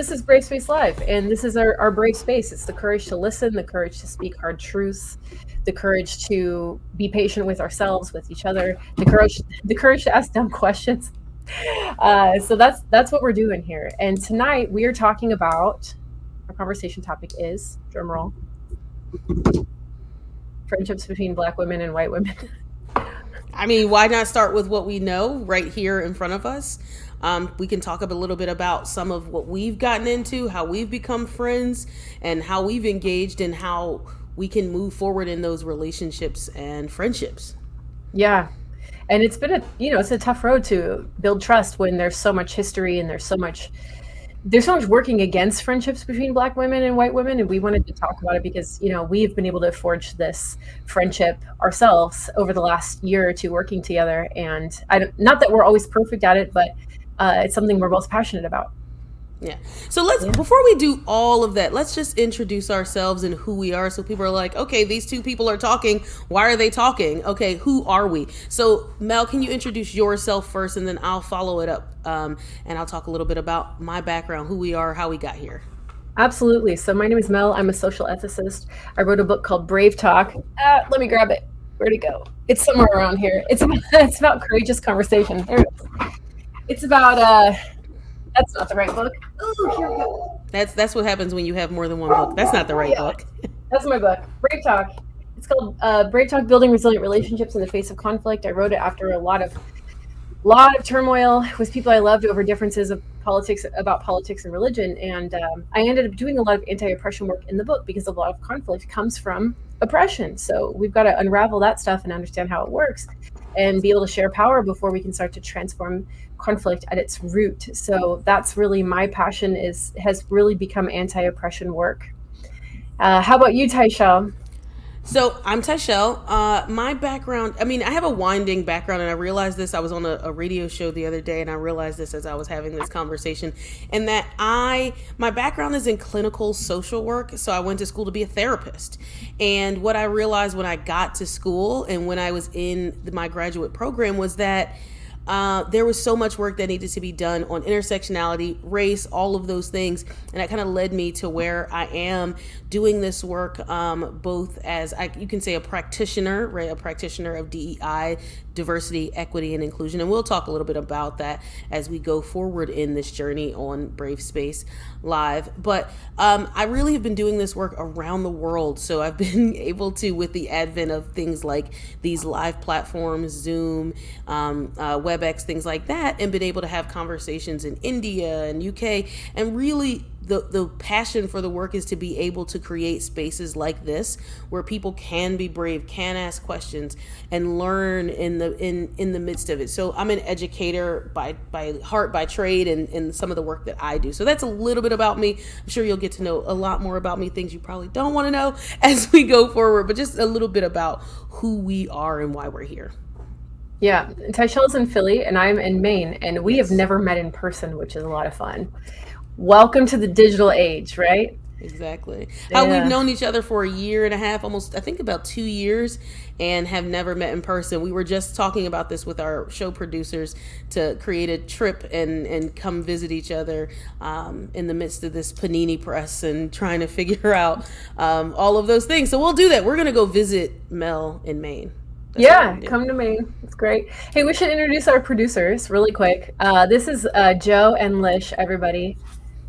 this is Brave Space Live, and this is our brave space. It's the courage to listen, the courage to speak hard truths, the courage to be patient with ourselves, with each other, the courage to ask dumb questions. So that's what we're doing here. And tonight we are talking about, our conversation topic is, drumroll, friendships between Black women and white women. I mean, why not start with what we know right here in front of us? We can talk a little bit about some of what we've gotten into, how we've become friends, and how we've engaged, and how we can move forward in those relationships and friendships. Yeah. And it's been it's a tough road to build trust when there's so much history and there's so much working against friendships between Black women and white women. And we wanted to talk about it because, we've been able to forge this friendship ourselves over the last year or two working together. And not that we're always perfect at it, but it's something we're both passionate about. Yeah. So before we do all of that, let's just introduce ourselves and who we are. So people are like, okay, these two people are talking. Why are they talking? Okay, who are we? So Mel, can you introduce yourself first, and then I'll follow it up. And I'll talk a little bit about my background, who we are, how we got here. Absolutely. So my name is Mel. I'm a social ethicist. I wrote a book called Brave Talk. Let me grab it. Where'd it go? It's somewhere around here. It's about courageous conversation. There it is. It's about that's not the right book. Oh, here we go. That's what happens when you have more than one book. That's not the right book. That's my book, Brave Talk. It's called Brave Talk: Building Resilient Relationships in the Face of Conflict. I wrote it after a lot of turmoil with people I loved over differences about politics and religion, and I ended up doing a lot of anti-oppression work in the book because a lot of conflict comes from oppression. So we've got to unravel that stuff and understand how it works, and be able to share power before we can start to transform conflict at its root. So that's really my passion, has really become anti-oppression work. How about you, Tychelle? So I'm Tychelle. My background, I have a winding background, and I realized this. I was on a radio show the other day, and I realized this as I was having this conversation, and that my background is in clinical social work. So I went to school to be a therapist. And what I realized when I got to school and when I was in my graduate program was that there was so much work that needed to be done on intersectionality, race, all of those things. And that kind of led me to where I am doing this work, both as you can say a practitioner, right? A practitioner of DEI, diversity, equity, and inclusion. And we'll talk a little bit about that as we go forward in this journey on Brave Space Live. But I really have been doing this work around the world. So I've been able to, with the advent of things like these live platforms, Zoom, WebEx, things like that, and been able to have conversations in India and UK. And really the passion for the work is to be able to create spaces like this where people can be brave, can ask questions, and learn in the midst of it. So I'm an educator by heart, by trade, and some of the work that I do. So that's a little bit about me. I'm sure you'll get to know a lot more about me, things you probably don't want to know as we go forward, but just a little bit about who we are and why we're here. Yeah, Tychelle's in Philly and I'm in Maine, and we have never met in person, which is a lot of fun. Welcome to the digital age, right? Exactly. How we've known each other for a year and a half, almost, I think about 2 years, and have never met in person. We were just talking about this with our show producers to create a trip and come visit each other in the midst of this panini press and trying to figure out all of those things. So we'll do that. We're going to go visit Mel in Maine. That's come to Maine. It's great. Hey, we should introduce our producers really quick. This is Joe and Lish, everybody.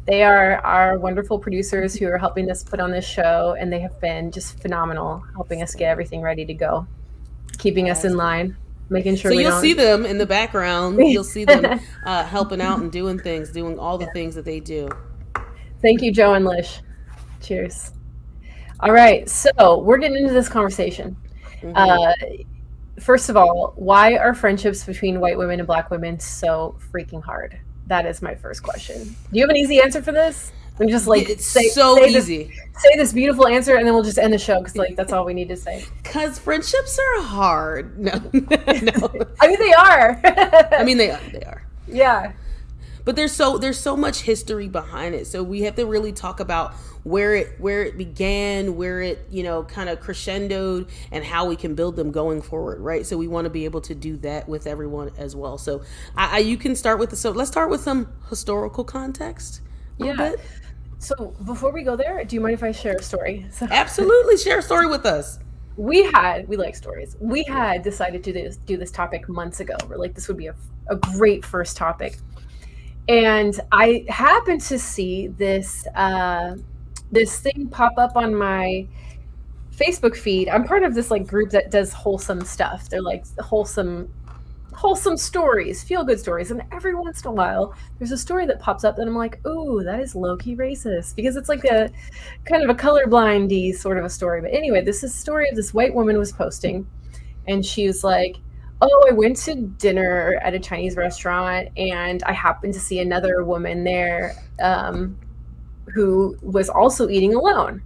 They are our wonderful producers who are helping us put on this show, and they have been just phenomenal, helping us get everything ready to go, keeping us in line, making sure. So you'll see them in the background. You'll see them helping out and doing things, doing all the things that they do. Thank you, Joe and Lish. Cheers. All right, so we're getting into this conversation. Mm-hmm. First of all, why are friendships between white women and Black women so freaking hard? That is my first question. Do you have an easy answer for this? And just it's easy. Say this beautiful answer, and then we'll just end the show because that's all we need to say. Because friendships are hard. No. I mean, they are. They are. Yeah. But there's so much history behind it. So we have to really talk about where it began, where it, kind of crescendoed, and how we can build them going forward, right? So we want to be able to do that with everyone as well. So you can start with let's start with some historical context. A little Yeah. bit. So before we go there, do you mind if I share a story? So Absolutely. Share a story with us. we like stories. We had decided to do this topic months ago. We're like, this would be a great first topic. And I happened to see this thing pop up on my Facebook feed. I'm part of this like group that does wholesome stuff. They're like wholesome stories, feel good stories. And every once in a while, there's a story that pops up that I'm like, ooh, that is low key racist, because it's like a kind of a colorblindy sort of a story. But anyway, this is a story of this white woman was posting, and she was like, oh, I went to dinner at a Chinese restaurant, and I happened to see another woman there who was also eating alone.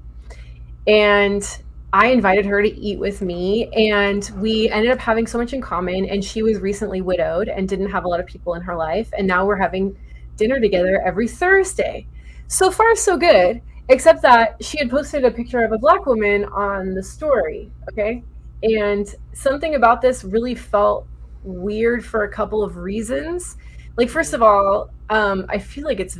And I invited her to eat with me, and we ended up having so much in common. And she was recently widowed and didn't have a lot of people in her life. And now we're having dinner together every Thursday. So far, so good, except that she had posted a picture of a Black woman on the story. Okay. And something about this really felt weird for a couple of reasons. Like, first of all, I feel like it's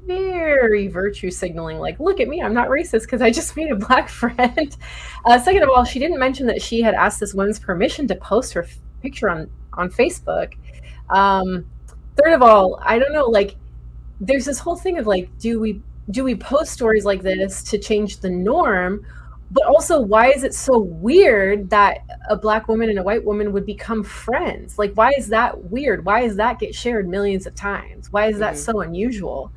very virtue signaling, like, look at me, I'm not racist because I just made a Black friend. Second of all, she didn't mention that she had asked this woman's permission to post her picture on Facebook. Third of all, I don't know, like, there's this whole thing of like, do we post stories like this to change the norm? But also, why is it so weird that a Black woman and a white woman would become friends? Like, why is that weird? Why does that get shared millions of times? Why is that so unusual?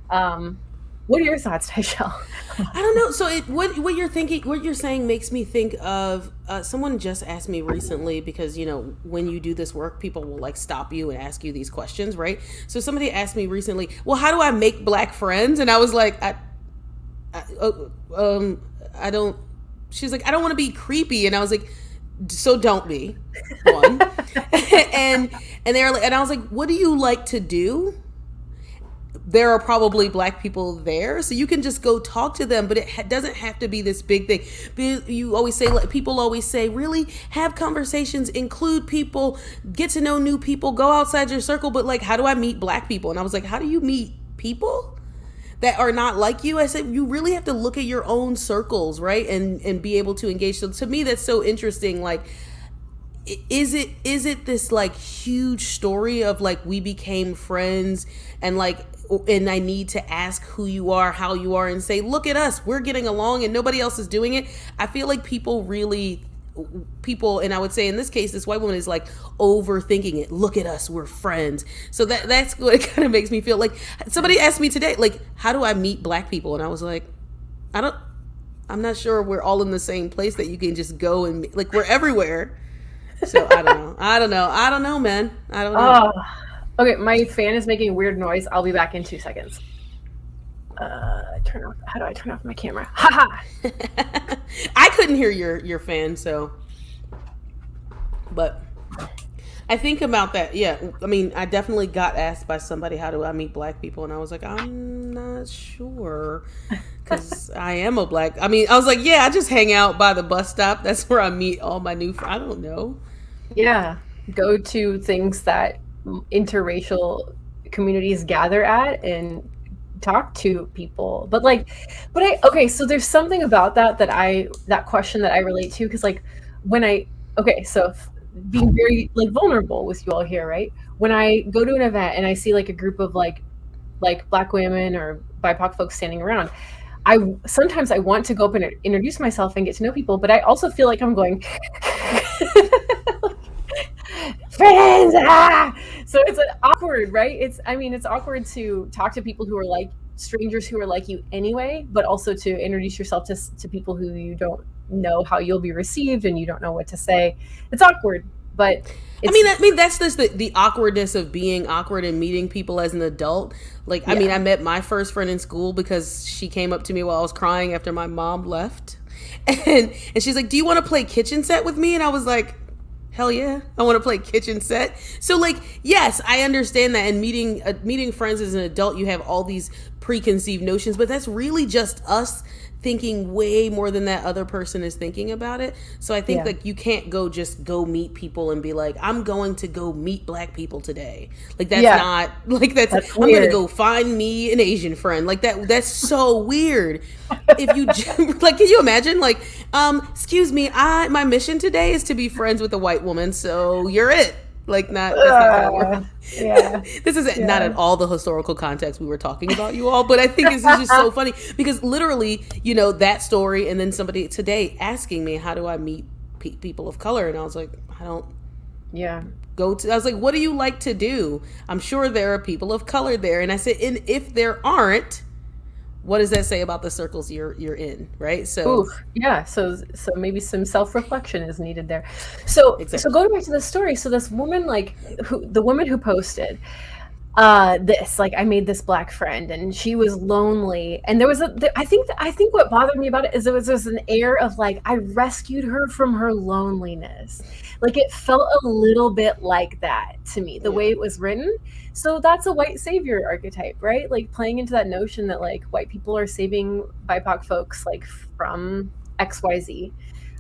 What are your thoughts, Tychelle? I don't know. So what you're thinking, what you're saying makes me think of someone just asked me recently, because when you do this work, people will like stop you and ask you these questions, right? So somebody asked me recently, well, how do I make Black friends? And I was like, I don't. She's like, I don't want to be creepy, and I was like, so don't be one. and they're like, and I was like, what do you like to do? There are probably Black people there, so you can just go talk to them, but it doesn't have to be this big thing. You always say, like, people always say, really have conversations, include people, get to know new people, go outside your circle. But like, how do I meet Black people? And I was like, how do you meet people that are not like you? I said, you really have to look at your own circles, right? And be able to engage. So to me, that's so interesting. Like, is it this like huge story of like, we became friends, and like, and I need to ask who you are, how you are, and say, look at us, we're getting along and nobody else is doing it? I feel like people, and I would say in this case, this white woman is like overthinking it. Look at us, we're friends. So that's what it kind of makes me feel. Like, somebody asked me today, like, how do I meet Black people? And I was like, I'm not sure we're all in the same place that you can just go and like, we're everywhere. So I don't know, man. I don't know. Okay, my fan is making a weird noise. I'll be back in 2 seconds. How do I turn off my camera? Haha. I couldn't hear your fan, so. But I think about that. Yeah, I mean, I definitely got asked by somebody, how do I meet Black people? And I was like, I'm not sure, because I am a Black. I mean, I was like, yeah, I just hang out by the bus stop. That's where I meet all my new friends. I don't know. Yeah, go to things that interracial communities gather at and talk to people. Okay, so there's something about that question that I relate to, because like, so being very like vulnerable with you all here, right? When I go to an event and I see like a group of like Black women or BIPOC folks standing around, sometimes I want to go up and introduce myself and get to know people, but I also feel like I'm going friends. So it's awkward, right? It's awkward to talk to people who are like strangers who are like you anyway, but also to introduce yourself to people who you don't know how you'll be received and you don't know what to say. It's awkward, but I mean that's just the awkwardness of being awkward and meeting people as an adult. Like, yeah. I mean, I met my first friend in school because she came up to me while I was crying after my mom left, and she's like, do you want to play kitchen set with me? And I was like, hell yeah, I want to play kitchen set. So like, yes, I understand that. And meeting friends as an adult, you have all these preconceived notions, but that's really just us thinking way more than that other person is thinking about it. So I think like you can't just go meet people and be like, I'm going to go meet black people today. Like that's not like that's I'm going to go find me an Asian friend. Like that's so weird. If you like, can you imagine like, excuse me, my mission today is to be friends with a white woman, so you're it. Like that's not how it works. Yeah. This is not at all the historical context we were talking about, you all, but I think this is just so funny because literally, you know, that story and then somebody today asking me, how do I meet people of color? And I was like, I don't I was like, what do you like to do? I'm sure there are people of color there. And I said, and if there aren't, what does that say about the circles you're in, right? So so maybe some self-reflection is needed there. So going back to the story, so this woman, like the woman who posted this, like, I made this black friend and she was lonely, and there was I think what bothered me about it is there was an air of like, I rescued her from her loneliness. Like it felt a little bit like that to me, the way it was written. So that's a white savior archetype, right? Like playing into that notion that like white people are saving BIPOC folks like from XYZ.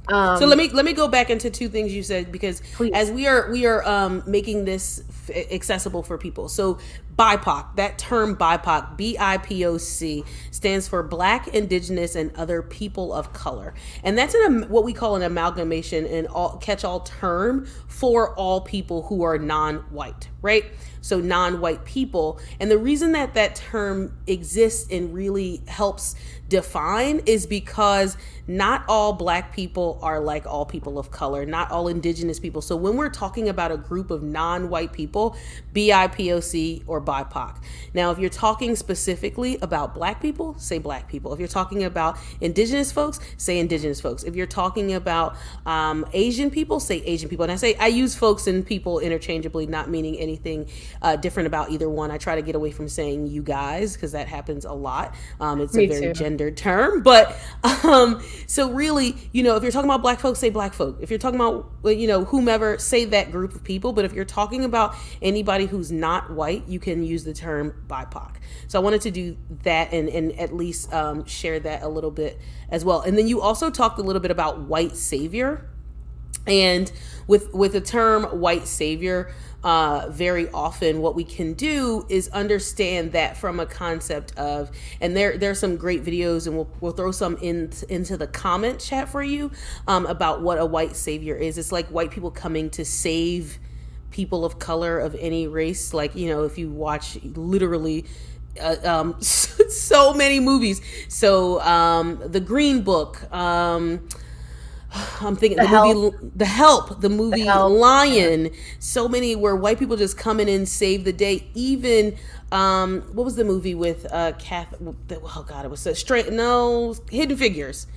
So let me go back into two things you said, because as we are making this accessible for people. So BIPOC, that term BIPOC, BIPOC, stands for Black, Indigenous, and Other People of Color, and that's what we call an amalgamation and catch-all term for all people who are non-white, right? So non-white people. And the reason that term exists and really helps define is because not all black people are like all people of color, not all indigenous people. So when we're talking about a group of non-white people, BIPOC or BIPOC. Now, if you're talking specifically about black people, say black people. If you're talking about indigenous folks, say indigenous folks. If you're talking about Asian people, say Asian people. And I use folks and people interchangeably, not meaning anything different about either one. I try to get away from saying you guys, because that happens a lot. It's a very gendered term. But so really, you know, if you're talking about black folks, say black folk. If you're talking about, you know, whomever, say that group of people. But if you're talking about anybody who's not white, you can use the term BIPOC. So I wanted to do that and at least share that a little bit as well. And then you also talked a little bit about white savior. And with the term white savior, very often what we can do is understand that from a concept of, and there's some great videos, and we'll throw some into the comment chat for you about what a white savior is. It's like white people coming to save people of color of any race. Like, you know, if you watch literally so many movies. So the Green Book, I'm thinking The Help, Lion, so many where white people just come in and save the day. Even what was the movie with it was Hidden Figures.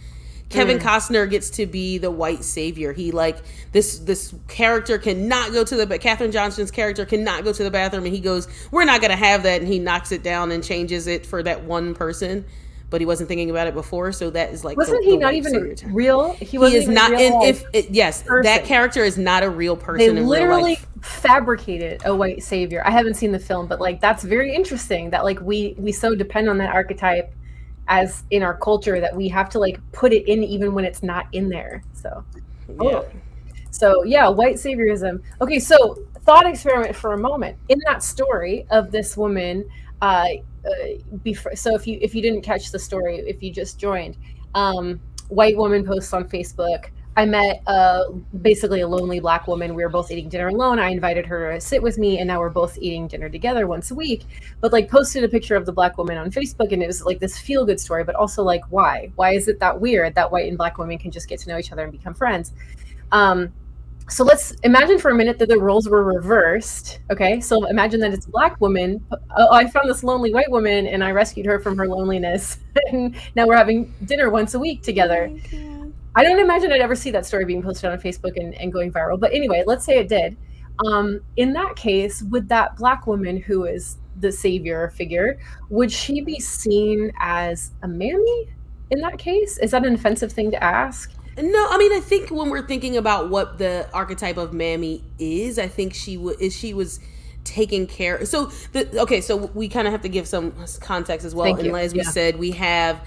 Kevin Costner gets to be the white savior. He like this character cannot go to Katherine Johnson's character cannot go to the bathroom, and he goes, "We're not gonna have that," and he knocks it down and changes it for that one person. But he wasn't thinking about it before, so that is like he not even real? He is not. That character is not a real person. They literally fabricated a white savior. I haven't seen the film, but like that's very interesting. That like we so depend on that archetype as in our culture that we have to like put it in even when it's not in there. So white saviorism. Okay, so thought experiment for a moment. In that story of this woman. So if you didn't catch the story, if you just joined, white woman posts on Facebook, I met basically a lonely black woman. We were both eating dinner alone. I invited her to sit with me, and now we're both eating dinner together once a week. But like posted a picture of the black woman on Facebook, and it was like this feel good story, but also like why is it that weird that white and black women can just get to know each other and become friends? So let's imagine for a minute that the roles were reversed. Okay, so imagine that it's a black woman. Oh, I found this lonely white woman and I rescued her from her loneliness. And now we're having dinner once a week together. Oh, I don't imagine I'd ever see that story being posted on Facebook and going viral. But anyway, let's say it did. In that case, would that black woman who is the savior figure, would she be seen as a mammy in that case? Is that an offensive thing to ask? No, I mean, I think when we're thinking about what the archetype of mammy is, I think she was taking care. So we kind of have to give some context as well. Thank And you. as we Yeah. said, we have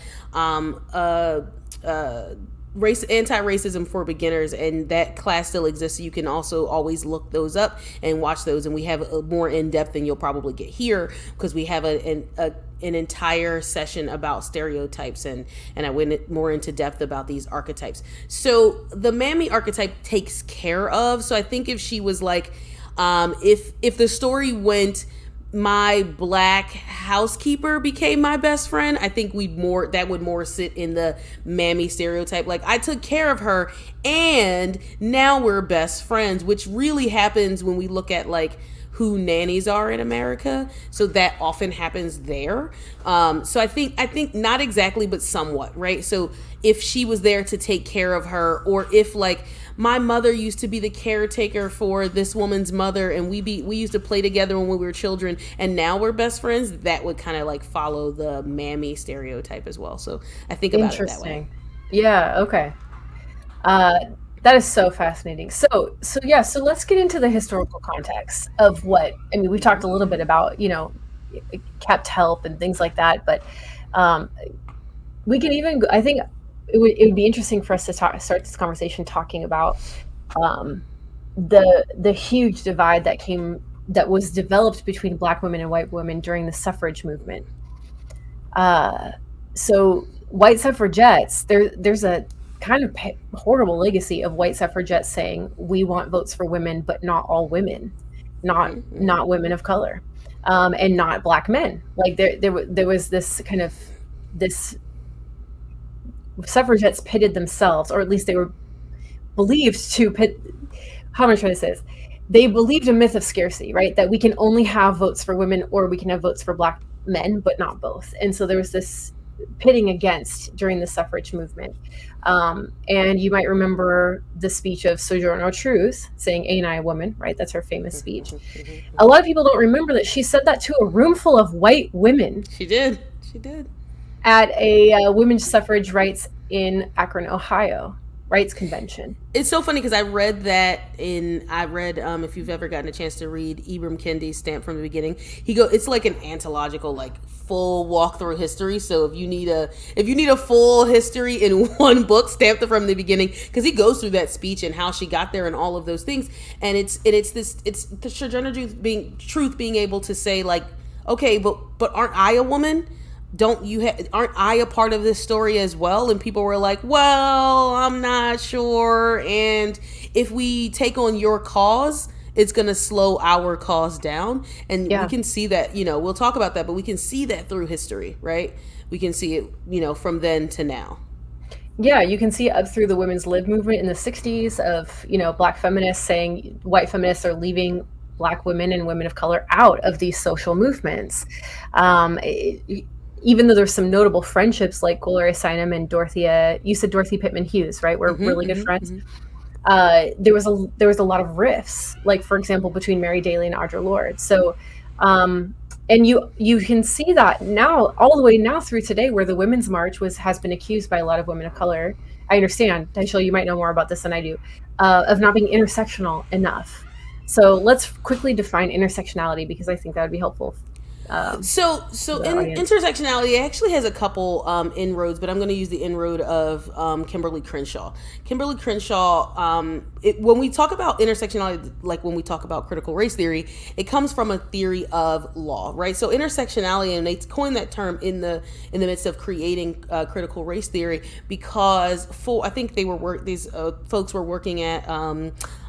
anti-racism for beginners, and that class still exists, so you can also always look those up and watch those, and we have a more in-depth than you'll probably get here, because we have an entire session about stereotypes, and I went more into depth about these archetypes. So the mammy archetype takes care of. So I think if she was like, if the story went, my black housekeeper became my best friend, I think that would more sit in the mammy stereotype. Like, I took care of her and now we're best friends, which really happens when we look at like who nannies are in America. So that often happens there. So I think not exactly, but somewhat, right? So if she was there to take care of her, or if like my mother used to be the caretaker for this woman's mother, and we used to play together when we were children, and now we're best friends, that would kind of like follow the mammy stereotype as well. So I think about it that way. Interesting. Yeah. Okay. That is so fascinating. So yeah. So let's get into the historical context of what I mean. We talked a little bit about kept help and things like that, but um, we can even. I think it would be interesting for us to start this conversation talking about um, the huge divide that was developed between Black women and white women during the suffrage movement. So white suffragettes, there's a kind of horrible legacy of white suffragettes saying we want votes for women, but not all women, not women of color, and not Black men. Like there was this kind of this suffragettes pitted themselves, or at least they were believed to pit. How am I trying to say this? They believed a myth of scarcity, right? That we can only have votes for women or we can have votes for Black men, but not both. And so there was this pitting against during the suffrage movement. And you might remember the speech of Sojourner Truth saying, "Ain't I a woman?" Right? That's her famous speech. A lot of people don't remember that she said that to a room full of white women. She did. At a women's suffrage rights in Akron, Ohio, rights convention. It's so funny because I read if you've ever gotten a chance to read Ibram Kendi's Stamped from the Beginning, it's like an anthological, like full walkthrough history. So if you need a full history in one book, Stamped from the Beginning, because he goes through that speech and how she got there and all of those things, and it's the Sojourner Truth being able to say like, okay, but aren't I a woman? Aren't I a part of this story as well? And people were like, well, I'm not sure. And if we take on your cause, it's going to slow our cause down. And we can see that, we'll talk about that, but we can see that through history, right? We can see it, from then to now. Yeah, you can see it up through the women's lib movement in the 60s of, Black feminists saying white feminists are leaving Black women and women of color out of these social movements. Even though there's some notable friendships like Gloria Steinem and you said Dorothy Pittman Hughes, right? We're really good friends. There was a lot of rifts, like for example, between Mary Daly and Audre Lorde. So, and you can see that now, all the way now through today, where the Women's March has been accused by a lot of women of color. I understand, Tychelle, you might know more about this than I do, of not being intersectional enough. So let's quickly define intersectionality, because I think that would be helpful. So in intersectionality, it actually has a couple inroads, but I'm going to use the inroad of Kimberly Crenshaw. Kimberly Crenshaw, when we talk about intersectionality, like when we talk about critical race theory, it comes from a theory of law, right? So intersectionality, and they coined that term in the midst of creating critical race theory, because I think these folks were working at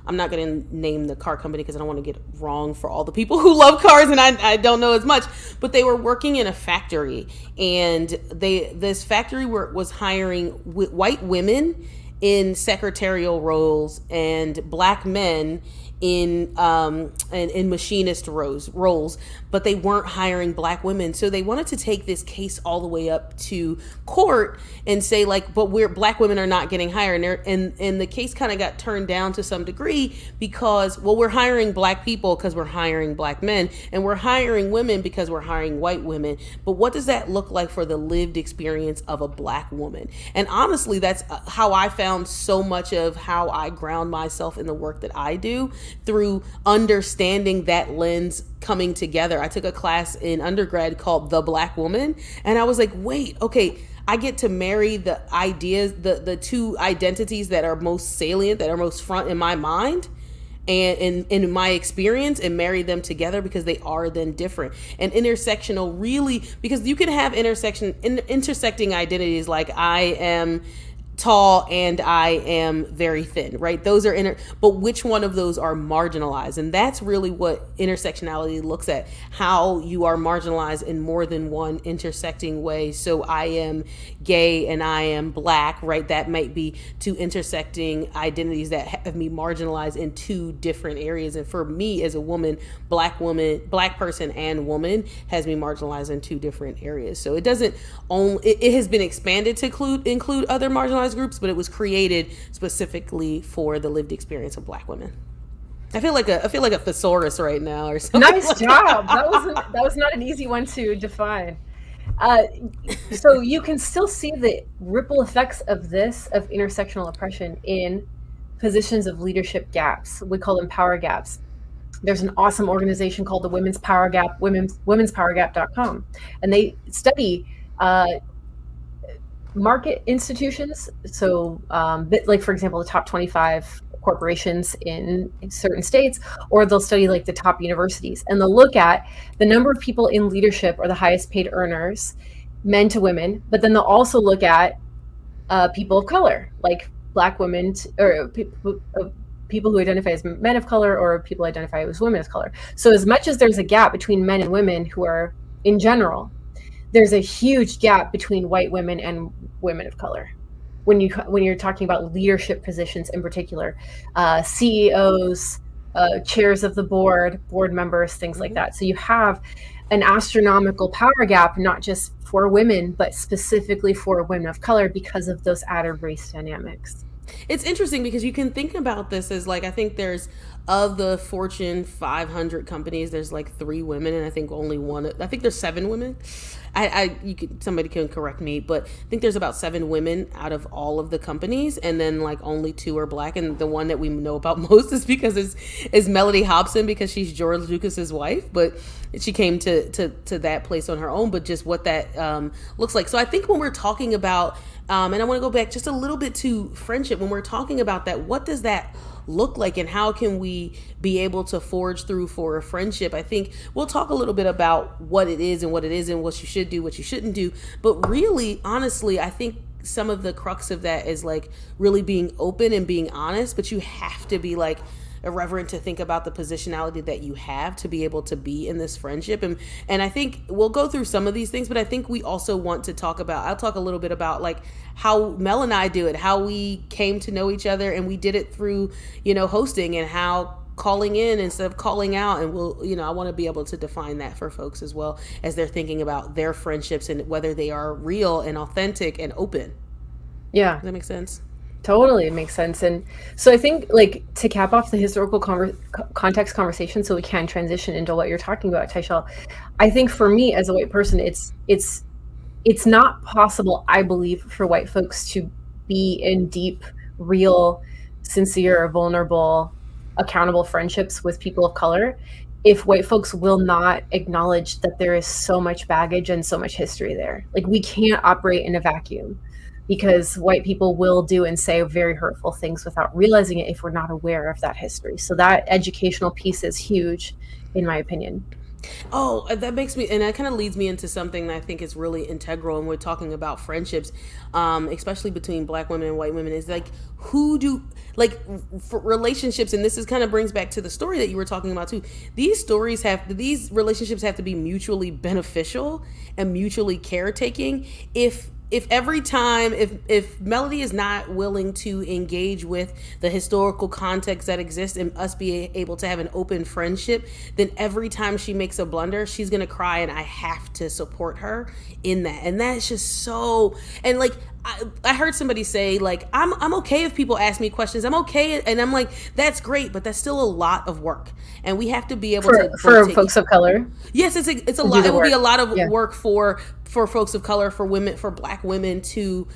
I'm not going to name the car company because I don't want to get it wrong for all the people who love cars, and I don't know as much, but they were working in a factory, and this factory was hiring white women in secretarial roles and Black men in machinist roles, but they weren't hiring Black women. So they wanted to take this case all the way up to court and say like, but Black women are not getting hired. And the case kind of got turned down to some degree because, well, we're hiring Black people because we're hiring Black men, and we're hiring women because we're hiring white women. But what does that look like for the lived experience of a Black woman? And honestly, that's how I found so much of how I ground myself in the work that I do. through understanding that lens coming together. I took a class in undergrad called The Black Woman, and I was like, wait, okay, I get to marry the ideas, the two identities that are most salient, that are most front in my mind and in my experience, and marry them together because they are then different. And intersectional, really, because you can have intersecting identities, like I am tall and I am very thin, right? Those are but which one of those are marginalized? And that's really what intersectionality looks at, how you are marginalized in more than one intersecting way. So I am gay and I am black, right? That might be two intersecting identities that have me marginalized in two different areas. And for me as a woman, black person and woman has me marginalized in two different areas. So it doesn't only, it has been expanded to include other marginalized groups, but it was created specifically for the lived experience of Black women. I feel like a thesaurus right now or something. Nice job. That was not an easy one to define. So you can still see the ripple effects of intersectional oppression in positions of leadership gaps. We call them power gaps. There's an awesome organization called the Women's Power Gap, womenspowergap.com, and they study market institutions. So like, for example, the top 25 corporations in certain states, or they'll study like the top universities, and they'll look at the number of people in leadership or the highest paid earners, men to women, but then they'll also look at people of color, like Black women or people who identify as men of color, or people identify as women of color. So as much as there's a gap between men and women who are in general, there's a huge gap between white women and women of color. When you're talking about leadership positions in particular, CEOs, chairs of the board members, things like that. So you have an astronomical power gap, not just for women, but specifically for women of color because of those added race dynamics. It's interesting because you can think about this as like, I think there's, of the Fortune 500 companies, there's like 3 women, and I think only one. I think there's 7 women. Somebody can correct me, but I think there's about 7 women out of all of the companies, and then like only 2 are Black. And the one that we know about most is because is Melody Hobson, because she's George Lucas's wife, but she came to that place on her own. But just what that looks like. So I think when we're talking about, and I want to go back just a little bit to friendship, when we're talking about that, what does that look like, and how can we be able to forge through for a friendship? I think we'll talk a little bit about what it is and what it isn't, what you should do, what you shouldn't do. But really, honestly, I think some of the crux of that is like really being open and being honest, but you have to be like irreverent to think about the positionality that you have to be able to be in this friendship. And I think we'll go through some of these things, but I think we also want to talk about, I'll talk a little bit about like how Mel and I do it, how we came to know each other, and we did it through, hosting, and how calling in instead of calling out. And I want to be able to define that for folks as well as they're thinking about their friendships and whether they are real and authentic and open. Yeah. Does that make sense? Totally, it makes sense. And so I think, like, to cap off the historical context conversation, so we can transition into what you're talking about, Tychelle, I think for me as a white person, it's not possible, I believe, for white folks to be in deep, real, sincere, vulnerable, accountable friendships with people of color if white folks will not acknowledge that there is so much baggage and so much history there. Like, we can't operate in a vacuum, because white people will do and say very hurtful things without realizing it if we're not aware of that history. So that educational piece is huge, in my opinion. Oh, that makes me, and that kind of leads me into something that I think is really integral when we're talking about friendships, especially between Black women and white women, is like, for relationships, and this is kind of brings back to the story that you were talking about too. These relationships have to be mutually beneficial and mutually caretaking. If every time, if Melody is not willing to engage with the historical context that exists and us be able to have an open friendship, then every time she makes a blunder, she's going to cry, and I have to support her in that. And that's just so, and like, I heard somebody say, like, I'm okay if people ask me questions. I'm okay. And I'm like, that's great, but that's still a lot of work. And we have to be able for folks of color. Yes, it's a lot. It will be a lot of work for folks of color, for women, for Black women to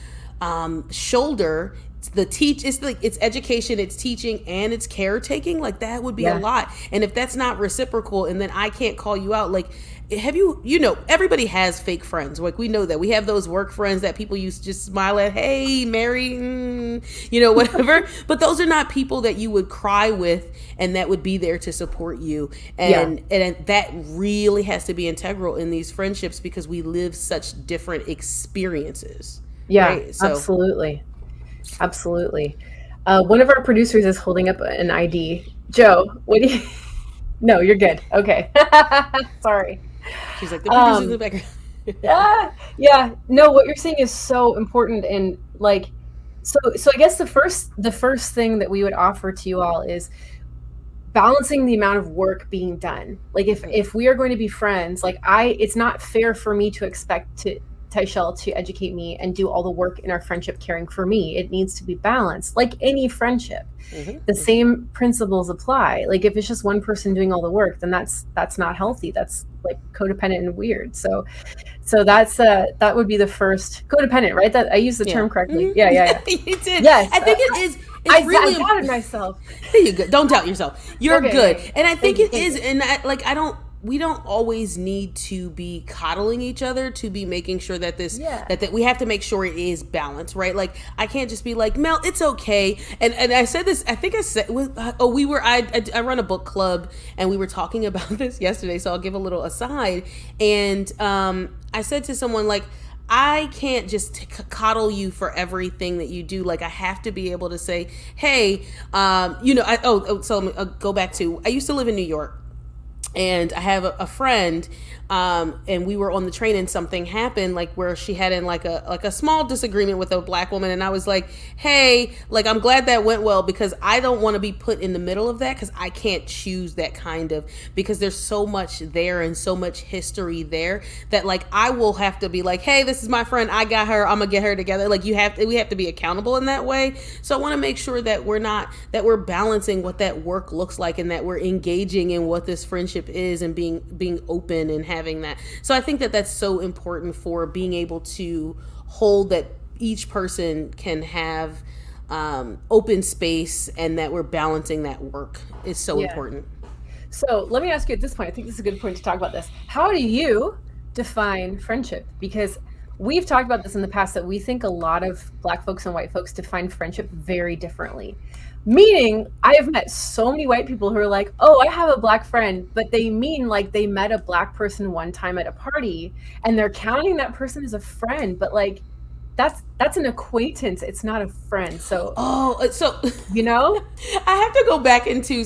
shoulder it's like it's education, it's teaching, and it's caretaking. Like that would be a Yeah. lot. And if that's not reciprocal, and then I can't call you out, like, have you know, everybody has fake friends. Like we know that we have those work friends that people used to just smile at, hey Mary, you know, whatever. But those are not people that you would cry with and that would be there to support you. And that really has to be integral in these friendships because we live such different experiences. Yeah, Right? So absolutely. Absolutely. One of our producers is holding up an ID. Joe, what do you? No, you're good. Okay. Sorry. she's like the producer's in the Um, background. yeah. No, what you're saying is so important, and like, so I guess the first thing that we would offer to you all is balancing the amount of work being done. Like if we are going to be friends, like it's not fair for me to expect Tychelle to educate me and do all the work in our friendship caring for me. It needs to be balanced, like any friendship. The same principles apply. Like if it's just one person doing all the work, then that's not healthy. That's like codependent and weird. So that's that would be the first codependent, right? That I used the term correctly. Yeah. You did. Yes. I think it is. I It's really doubted myself. There you go. Don't doubt yourself. You're Okay, good. okay. And I think Thank it you. is. And we don't always need to be coddling each other to be making sure that Yeah. that we have to make sure it is balanced, right? Like I can't just be like, Mel, it's okay. And I said this, I think I said, I run a book club and we were talking about this yesterday. So I'll give a little aside. And I said to someone like, I can't just coddle you for everything that you do. Like I have to be able to say, hey, you know, so I'll go back to, I used to live in New York. And I have a friend, and we were on the train and something happened, like where she had in like a small disagreement with a black woman. And I was like, hey, like, I'm glad that went well because I don't want to be put in the middle of that because I can't choose that kind of, because there's so much there and so much history there that like, I will have to be like, hey, this is my friend. I got her. I'm gonna get her together. Like we have to be accountable in that way. So I want to make sure that we're balancing what that work looks like and that we're engaging in what this friendship is and being open and having that. So I think that that's so important for being able to hold that each person can have open space and that we're balancing that work is so important. So let me ask you at this point, I think this is a good point to talk about this. How do you define friendship? Because we've talked about this in the past that we think a lot of Black folks and white folks define friendship very differently. Meaning, I have met so many white people who are like, oh, I have a Black friend, but they mean like they met a Black person one time at a party and they're counting that person as a friend, but like that's an acquaintance. It's not a friend. So, you know, I have to go back into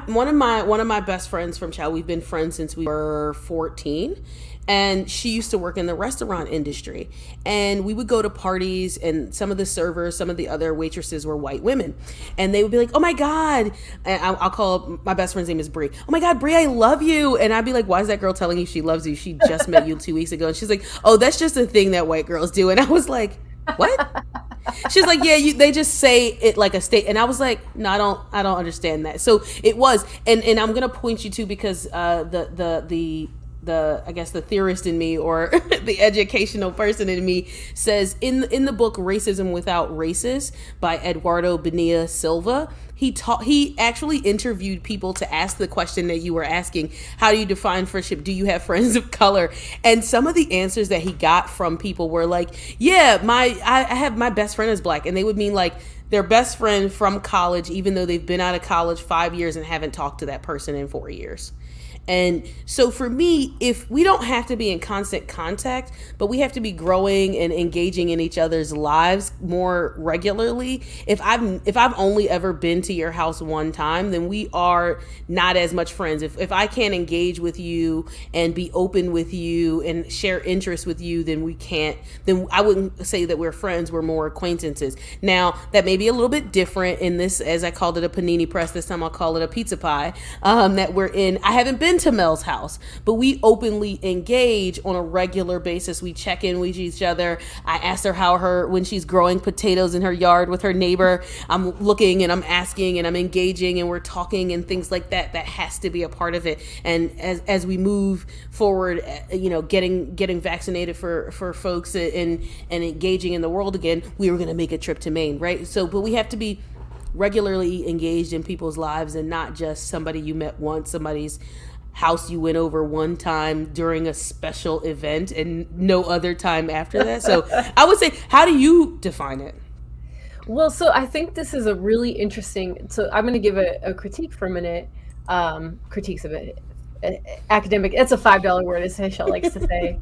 one of my best friends from child. We've been friends since we were 14. And she used to work in the restaurant industry. And we would go to parties and some of the servers, some of the other waitresses were white women. And they would be like, oh my God. And I'll call my best friend's name is Bree. Oh my God, Bree, I love you. And I'd be like, why is that girl telling you she loves you? She just met you 2 weeks ago. And she's like, oh, that's just a thing that white girls do. And I was like, what? She's like, yeah, they just say it like a state. And I was like, no, I don't understand that. So it was, and I'm going to point you to, because I guess the theorist in me or the educational person in me says in the book Racism Without Races by Eduardo Bonilla Silva, he actually interviewed people to ask the question that you were asking: how do you define friendship? Do you have friends of color? And some of the answers that he got from people were like, yeah, I have my best friend is Black, and they would mean like their best friend from college, even though they've been out of college 5 years and haven't talked to that person in 4 years. And so for me, if we don't have to be in constant contact, but we have to be growing and engaging in each other's lives more regularly. If I've only ever been to your house one time, then we are not as much friends. If I can't engage with you and be open with you and share interests with you, then I wouldn't say that we're friends. We're more acquaintances. Now, that may maybe a little bit different in this, as I called it a panini press. This time I'll call it a pizza pie, that we're in. I haven't been to Mel's house, but we openly engage on a regular basis. We check in with each other. I asked her when she's growing potatoes in her yard with her neighbor, I'm looking and I'm asking and I'm engaging and we're talking and things like that. That has to be a part of it. And as we move forward, getting vaccinated for folks and engaging in the world again, we were going to make a trip to Maine, right? So, but we have to be regularly engaged in people's lives and not just somebody you met once, somebody's house you went over one time during a special event and no other time after that. So I would say, how do you define it? Well, so I think this is a really interesting. So I'm going to give a critique for a minute. Critiques of it. Academic. It's a $5 word, as Tychelle likes to say.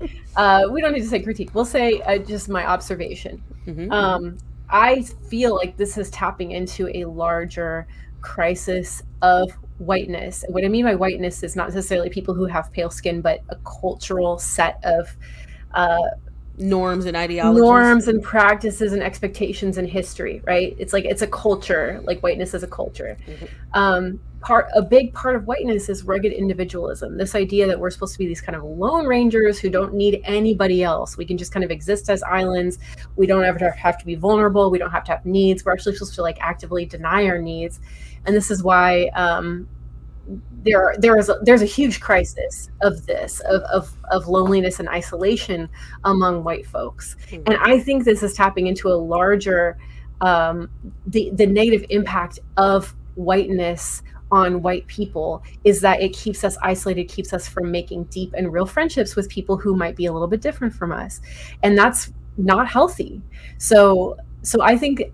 We don't need to say critique. We'll say just my observation. Mm-hmm. I feel like this is tapping into a larger crisis of whiteness. What I mean by whiteness is not necessarily people who have pale skin, but a cultural set of norms and ideologies, norms and practices and expectations and history, right? It's like it's a culture, like whiteness is a culture. Mm-hmm. A big part of whiteness is rugged individualism. This idea that we're supposed to be these kind of lone rangers who don't need anybody else. We can just kind of exist as islands. We don't ever have to be vulnerable. We don't have to have needs. We're actually supposed to like actively deny our needs. And this is why there's a huge crisis of this, of loneliness and isolation among white folks. Mm-hmm. And I think this is tapping into a larger, the negative impact of whiteness on white people is that it keeps us isolated, keeps us from making deep and real friendships with people who might be a little bit different from us. And that's not healthy. So I think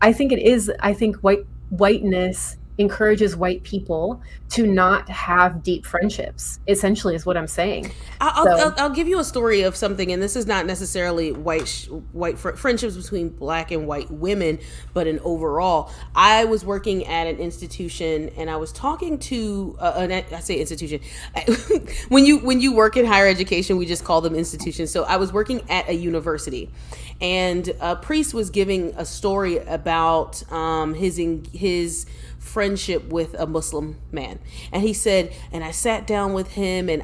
whiteness encourages white people to not have deep friendships, essentially, is what I'm saying. I'll give you a story of something, and this is not necessarily white friendships between black and white women, but in overall. I was working at an institution, and I was talking to I say institution. when you work in higher education, we just call them institutions. So I was working at a university, and a priest was giving a story about his friendship with a Muslim man. And he said, and I sat down with him and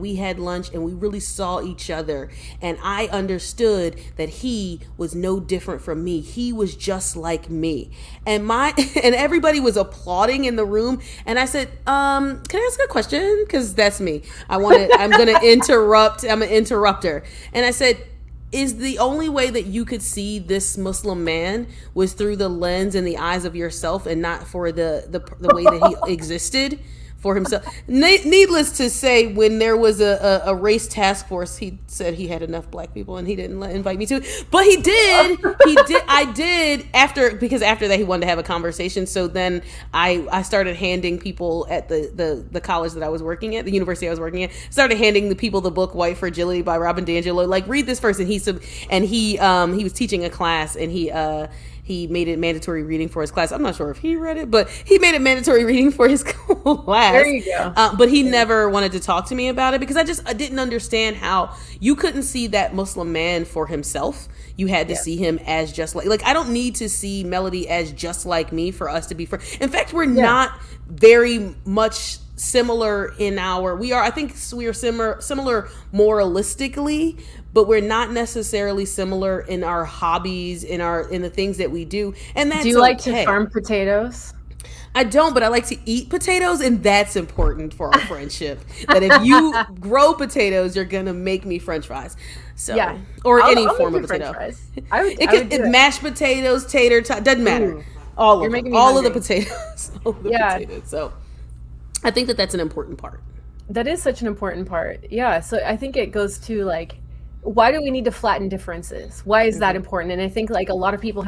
we had lunch and we really saw each other. And I understood that he was no different from me. He was just like me. And everybody was applauding in the room. And I said, can I ask a question? Because that's me. I'm going to interrupt. I'm an interrupter. And I said, is the only way that you could see this Muslim man was through the lens and the eyes of yourself and not for the way that he existed for himself? Needless to say, when there was a race task force, he said he had enough black people and he didn't invite me to it. But he did. I did because after that he wanted to have a conversation. So then I started handing people at the college that I was working at, the university I was working at, started handing the people the book White Fragility by Robin DiAngelo. Like, read this first. And he was teaching a class and he made it mandatory reading for his class. I'm not sure if he read it, but he made it mandatory reading for his class. There you go. But he never wanted to talk to me about it because I didn't understand how you couldn't see that Muslim man for himself. You had to see him as just like I don't need to see Melody as just like me for us to be friends. In fact, we're not very much similar in I think we are similar moralistically, but we're not necessarily similar in our hobbies, in the things that we do. And that's Do you like to farm potatoes? I don't, but I like to eat potatoes, and that's important for our friendship. That if you grow potatoes, you're gonna make me French fries. So, or any form of potato. It could mashed potatoes, tater tot, doesn't matter. Ooh. All of the potatoes. Potatoes. So, I think that's an important part. That is such an important part. Yeah. So I think it goes to like, why do we need to flatten differences? Why is that important? And I think like a lot of people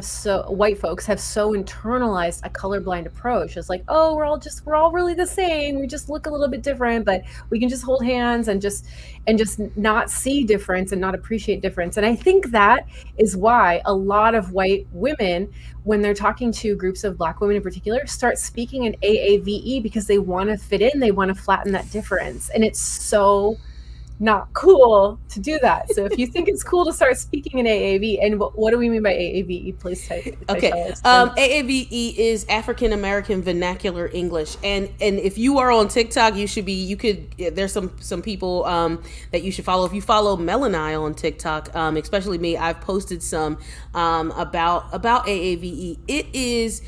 white folks have so internalized a colorblind approach. It's like, oh, we're all really the same. We just look a little bit different, but we can just hold hands and just not see difference and not appreciate difference. And I think that is why a lot of white women, when they're talking to groups of black women in particular, start speaking in AAVE because they want to fit in. They want to flatten that difference. And it's so not cool to do that. So if you think it's cool to start speaking in AAV, and what do we mean by AAVE? Please Okay. explain. AAVE is African American Vernacular English, and if you are on TikTok, there's some people that you should follow. If you follow Mel and I on TikTok, especially me, I've posted some about AAVE. It is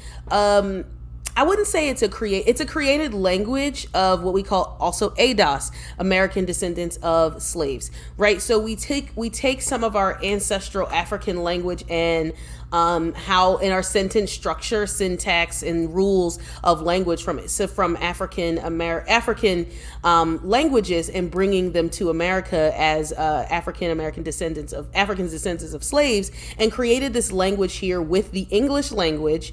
I wouldn't say it's a created language of what we call also ADOS, American descendants of slaves, right? So we take some of our ancestral African language and how in our sentence structure, syntax, and rules of language from African languages, and bringing them to America as African descendants of slaves, and created this language here with the English language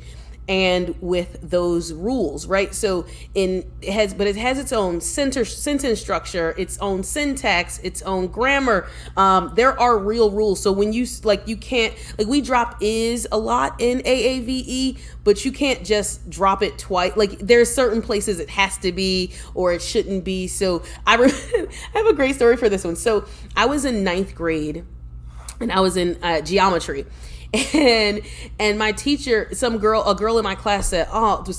and with those rules, right? So it has its own sentence structure, its own syntax, its own grammar. There are real rules. So when you can't, we drop is a lot in AAVE, but you can't just drop it twice. Like there's certain places it has to be or it shouldn't be. So I have a great story for this one. So I was in 9th grade and I was in geometry. And my teacher, a girl in my class said, was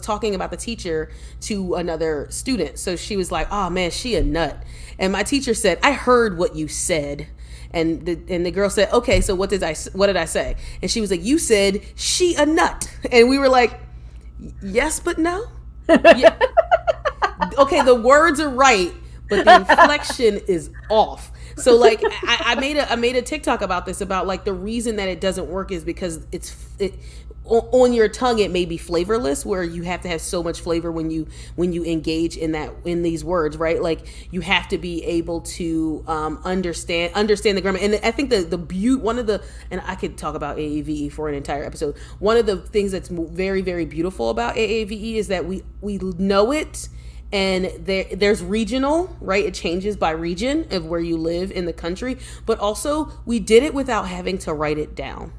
talking about the teacher to another student. So she was like, oh man, she a nut. And my teacher said, I heard what you said. And the girl said, okay, so what did I say? And she was like, you said she a nut. And we were like, yes, but no. Yeah. Okay, the words are right, but the inflection is off. So like I made a TikTok about this, about like the reason that it doesn't work is because on your tongue it may be flavorless, where you have to have so much flavor when you engage in these words, right? Like you have to be able to understand the grammar. And I think and I could talk about AAVE for an entire episode. One of the things that's very, very beautiful about AAVE is that we know it. And there's regional, right? It changes by region of where you live in the country, but also we did it without having to write it down.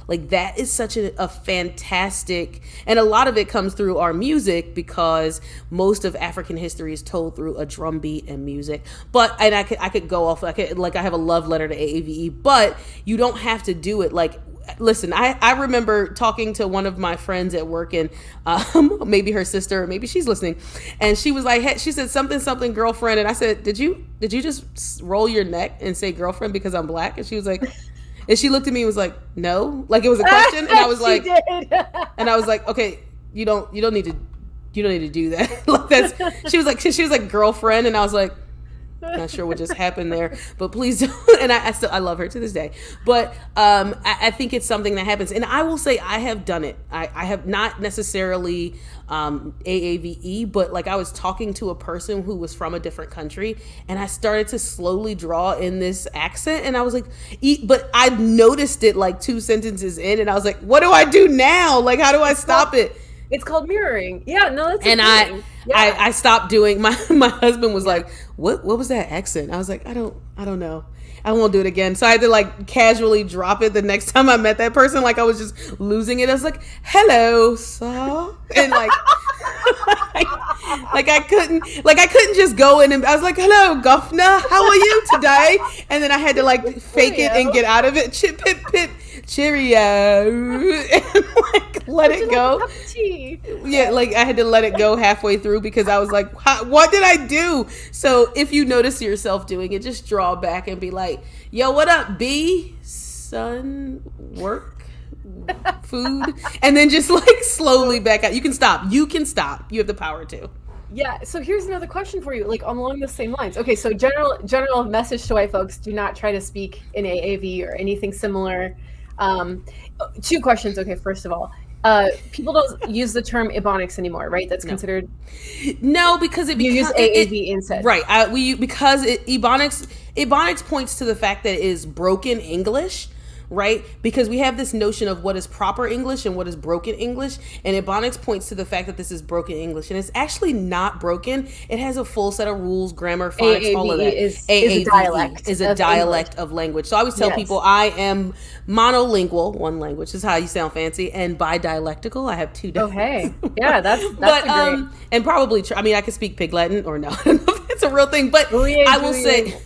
Like that is such a fantastic, and a lot of it comes through our music, because most of African history is told through a drum beat and music. And I could go off, I have a love letter to AAVE, but you don't have to do it. Like, listen, I remember talking to one of my friends at work, and maybe her sister, or maybe she's listening, and she was like, hey, she said something girlfriend, and I said, did you just roll your neck and say girlfriend because I'm black? And she was like, and she looked at me and was like, no, like it was a question, and I was like, and I was like, okay, you don't need to do that. Like she was like girlfriend, and I was like, not sure what just happened there, but please don't. And I love her to this day. But I think it's something that happens. And I will say I have done it. I have not necessarily AAVE, but like I was talking to a person who was from a different country, and I started to slowly draw in this accent, and I was like, but I noticed it like 2 sentences in, and I was like, what do I do now? Like, how do I stop it? It's called mirroring. Yeah, no, that's and I stopped doing. My husband was like, what was that accent? I was like, I don't know. I won't do it again. So I had to like casually drop it the next time I met that person. Like I was just losing it. I was like, hello, sir. And like, I couldn't just go in, and I was like, hello, governor, how are you today? And then I had to like fake it and get out of it. Chip, pip, pip. Cheerio, and like let it go. Yeah, like I had to let it go halfway through, because I was like, what did I do? So if you notice yourself doing it, just draw back and be like, yo, what up, B? Son, work, food, and then just like slowly back out. You can stop. You have the power to. Yeah, so here's another question for you, like along the same lines. Okay, so general message to white folks: do not try to speak in AAV or anything similar. 2 questions. Okay, first of all, people don't use the term Ebonics anymore, right? That's considered. No, because you use AAV instead, right? Because Ebonics points to the fact that it is broken English. Right? Because we have this notion of what is proper English and what is broken English, and Ebonics points to the fact that this is broken English, and it's actually not broken. It has a full set of rules, grammar, phonics, all of that. AAVE is a dialect of language. So I always tell people I am monolingual, one language is how you sound fancy, and bidialectical. I have 2 dialects. Okay, yeah, that's great. And probably I could speak Pig Latin, or no. I don't know if It's a real thing. But I will say,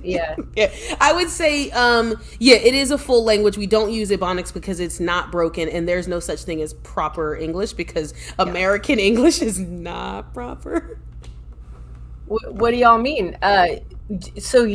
yeah. yeah, I would say, yeah, it is a full language. We don't use Ebonics because it's not broken, and there's no such thing as proper English because American English is not proper. What do y'all mean? So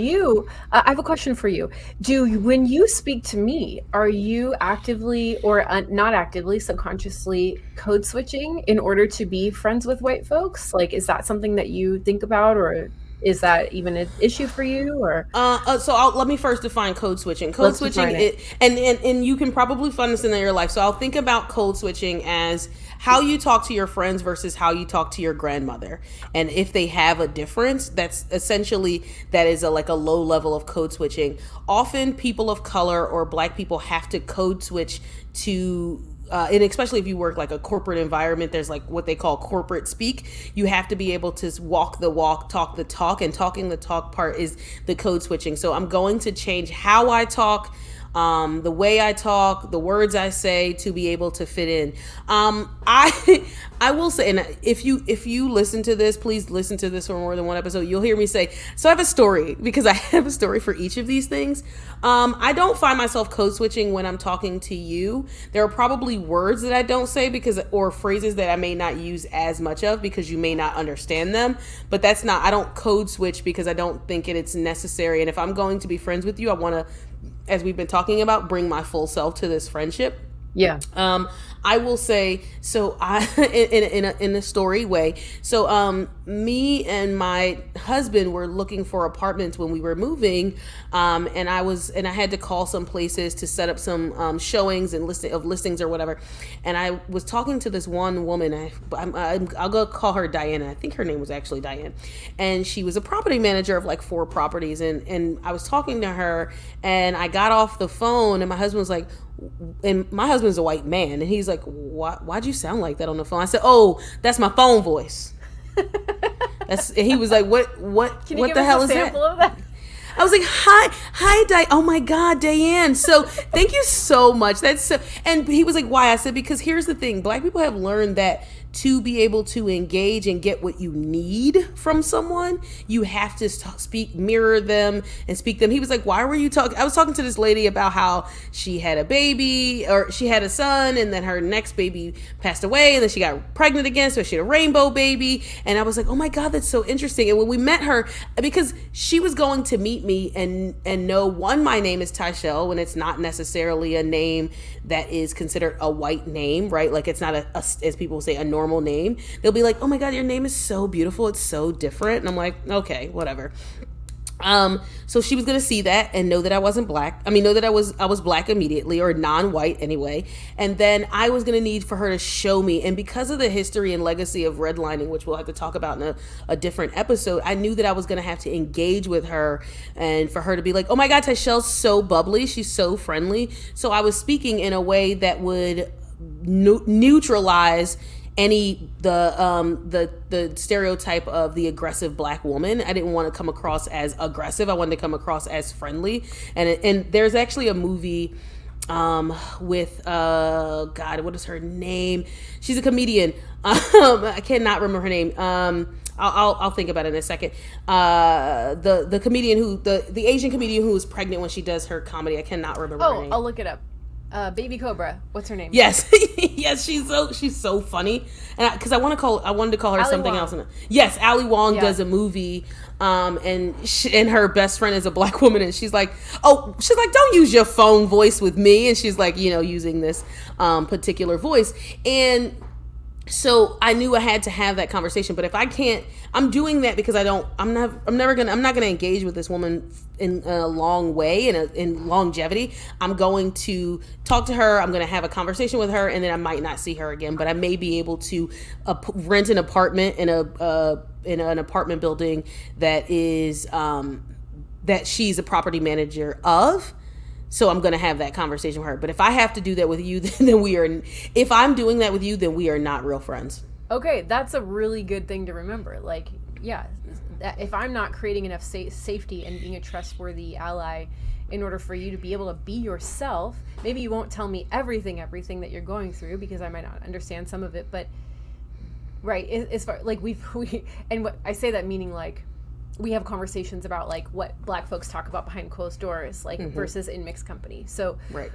I have a question for you. When you speak to me, are you actively or not actively, subconsciously code switching in order to be friends with white folks? Like, is that something that you think about, or is that even an issue for you? Or Let me first define code switching. Code let's switching, define it. And you can probably find this in your life. So I'll think about code switching as how you talk to your friends versus how you talk to your grandmother. And if they have a difference, that's essentially, that is like a low level of code switching. Often people of color or black people have to code switch to and especially if you work like a corporate environment, there's like what they call corporate speak. You have to be able to walk the walk, talk the talk, and talking the talk part is the code switching. So I'm going to change how I talk, the way I talk, the words I say to be able to fit in. I will say, and if you listen to this, please listen to this for more than one episode. You'll hear me say, so I have a story, because I have a story for each of these things. I don't find myself code switching when I'm talking to you. There are probably words that I don't say or phrases that I may not use as much of because you may not understand them. But I don't code switch because I don't think it's necessary. And if I'm going to be friends with you, I want to, as we've been talking about, bring my full self to this friendship. Yeah. I will say, so in a story way. So, me and my husband were looking for apartments when we were moving. And I had to call some places to set up some, showings and listings or whatever. And I was talking to this one woman. I'll go call her Diana. I think her name was actually Diane. And she was a property manager of like 4 properties. And I was talking to her, and I got off the phone, and my husband was like, and my husband's a white man, and he's like, why'd you sound like that on the phone? I said, oh, that's my phone voice. And he was like, what the hell is that? I was like, hi, oh my God, Diane. So thank you so much. And he was like, why? I said, because here's the thing. Black people have learned that to be able to engage and get what you need from someone, you have to mirror them and speak them. He was like, why were you talking? I was talking to this lady about how she had a baby, or she had a son, and then her next baby passed away, and then she got pregnant again, so she had a rainbow baby. And I was like, oh my God, that's so interesting. And when we met her, because she was going to meet me and know, one, my name is Tychelle, when it's not necessarily a name that is considered a white name, right? Like, it's not as people say, a normal name. They'll be like, oh my God, your name is so beautiful, it's so different. And I'm like, okay, whatever. So she was gonna see that and know that I wasn't black. I mean, know that I was black immediately, or non-white anyway. And then I was gonna need for her to show me. And because of the history and legacy of redlining, which we'll have to talk about in a different episode, I knew that I was gonna have to engage with her, and for her to be like, oh my God, Tychelle's so bubbly, she's so friendly. So I was speaking in a way that would neutralize the stereotype of the aggressive black woman. I didn't want to come across as aggressive. I wanted to come across as friendly. And there's actually a movie with God, what is her name? She's a comedian. I cannot remember her name. I'll think about it in a second. The comedian the Asian comedian who is pregnant when she does her comedy. I cannot remember her name. I'll look it up. Baby Cobra. What's her name? Yes, yes, she's so funny, and because I wanted to call her Ali something Wong. else. Yes, Ali Wong does a movie, and her best friend is a black woman, and she's like, don't use your phone voice with me, and she's like, using this particular voice, and so I knew I had to have that conversation. But if I can't, I'm doing that because I'm not gonna engage with this woman in a long way, in longevity. I'm going to talk to her. I'm going to have a conversation with her, and then I might not see her again. But I may be able to rent an apartment in an apartment building that is that she's a property manager of. So I'm going to have that conversation with her. But if I have to do that with you, then if I'm doing that with you, then we are not real friends. Okay, that's a really good thing to remember. Like, yeah, if I'm not creating enough safety and being a trustworthy ally in order for you to be able to be yourself, maybe you won't tell me everything that you're going through, because I might not understand some of it, but right, as far like we and what I say that meaning like we have conversations about like what Black folks talk about behind closed doors, like versus in mixed company. So Right.